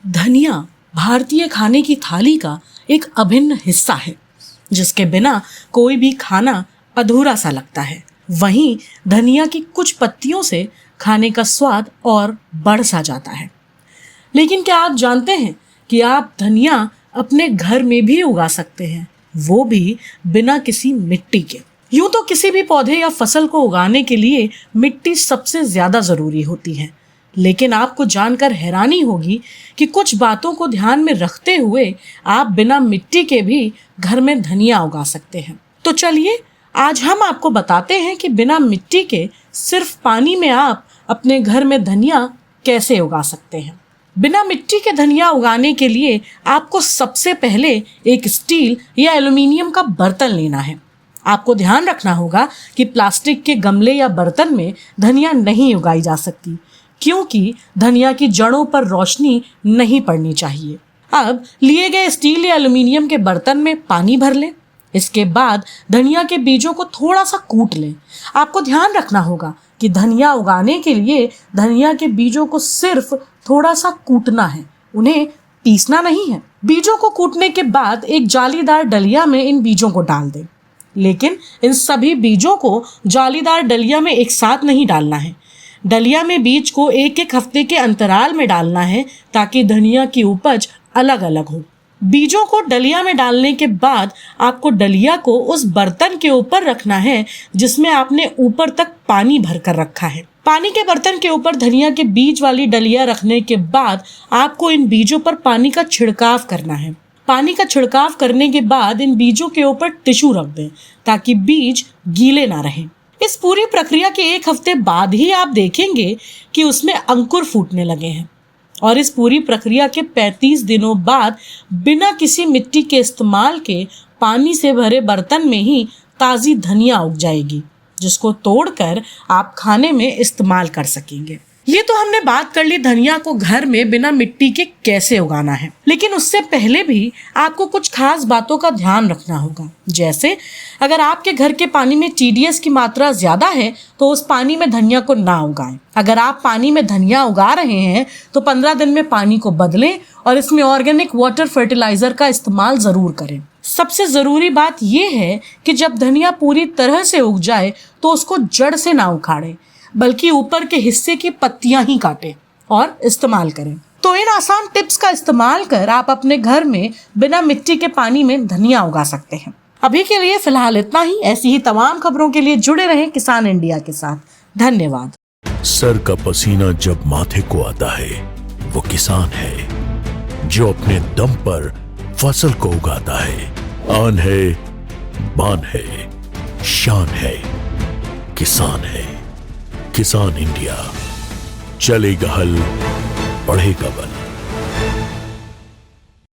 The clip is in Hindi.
धनिया भारतीय खाने की थाली का एक अभिन्न हिस्सा है, जिसके बिना कोई भी खाना अधूरा सा लगता है। वहीं धनिया की कुछ पत्तियों से खाने का स्वाद और बढ़ सा जाता है। लेकिन क्या आप जानते हैं कि आप धनिया अपने घर में भी उगा सकते हैं, वो भी बिना किसी मिट्टी के। यूं तो किसी भी पौधे या फसल को उगाने के लिए मिट्टी सबसे ज्यादा जरूरी होती है, लेकिन आपको जानकर हैरानी होगी कि कुछ बातों को ध्यान में रखते हुए आप बिना मिट्टी के भी घर में धनिया उगा सकते हैं। तो चलिए आज हम आपको बताते हैं कि बिना मिट्टी के सिर्फ पानी में आप अपने घर में धनिया कैसे उगा सकते हैं। बिना मिट्टी के धनिया उगाने के लिए आपको सबसे पहले एक स्टील या एल्युमिनियम का बर्तन लेना है। आपको ध्यान रखना होगा कि प्लास्टिक के गमले या बर्तन में धनिया नहीं उगाई जा सकती, क्योंकि धनिया की जड़ों पर रोशनी नहीं पड़नी चाहिए। अब लिए गए स्टील या एल्युमिनियम के बर्तन में पानी भर लें। इसके बाद धनिया के बीजों को थोड़ा सा कूट लें। आपको ध्यान रखना होगा कि धनिया उगाने के लिए धनिया के बीजों को सिर्फ थोड़ा सा कूटना है, उन्हें पीसना नहीं है। बीजों को कूटने के बाद एक जालीदार डलिया में इन बीजों को डाल दें, लेकिन इन सभी बीजों को जालीदार डलिया में एक साथ नहीं डालना है। डलिया में बीज को एक एक हफ्ते के अंतराल में डालना है, ताकि धनिया की उपज अलग अलग हो। बीजों को डलिया में डालने के बाद आपको डलिया को उस बर्तन के ऊपर रखना है जिसमें आपने ऊपर तक पानी भरकर रखा है। पानी के बर्तन के ऊपर धनिया के बीज वाली डलिया रखने के बाद आपको इन बीजों पर पानी का छिड़काव करना है। पानी का छिड़काव करने के बाद इन बीजों के ऊपर टिश्यू रख दें, ताकि बीज गीले ना रहें। इस पूरी प्रक्रिया के एक हफ्ते बाद ही आप देखेंगे कि उसमें अंकुर फूटने लगे हैं, और इस पूरी प्रक्रिया के 35 दिनों बाद बिना किसी मिट्टी के इस्तेमाल के पानी से भरे बर्तन में ही ताज़ी धनिया उग जाएगी, जिसको तोड़कर आप खाने में इस्तेमाल कर सकेंगे। ये तो हमने बात कर ली धनिया को घर में बिना मिट्टी के कैसे उगाना है, लेकिन उससे पहले भी आपको कुछ खास बातों का ध्यान रखना होगा। जैसे अगर आपके घर के पानी में TDS की मात्रा ज्यादा है तो उस पानी में धनिया को ना उगाएं। अगर आप पानी में धनिया उगा रहे हैं तो 15 दिन में पानी को बदलें और इसमें ऑर्गेनिक वाटर फर्टिलाइजर का इस्तेमाल जरूर करें। सबसे जरूरी बात यह है कि जब धनिया पूरी तरह से उग जाए तो उसको जड़ से ना उखाड़ें, बल्कि ऊपर के हिस्से की पत्तियां ही काटें और इस्तेमाल करें। तो इन आसान टिप्स का इस्तेमाल कर आप अपने घर में बिना मिट्टी के पानी में धनिया उगा सकते हैं। अभी के लिए फिलहाल इतना ही। ऐसी ही तमाम खबरों के लिए जुड़े रहें किसान इंडिया के साथ। धन्यवाद। सर का पसीना जब माथे को आता है वो किसान है जो अपने दम पर फसल को उगाता है। आन है, बान है, शान है, किसान है। किसान इंडिया, चलेगा हल, बढ़ेगा बल।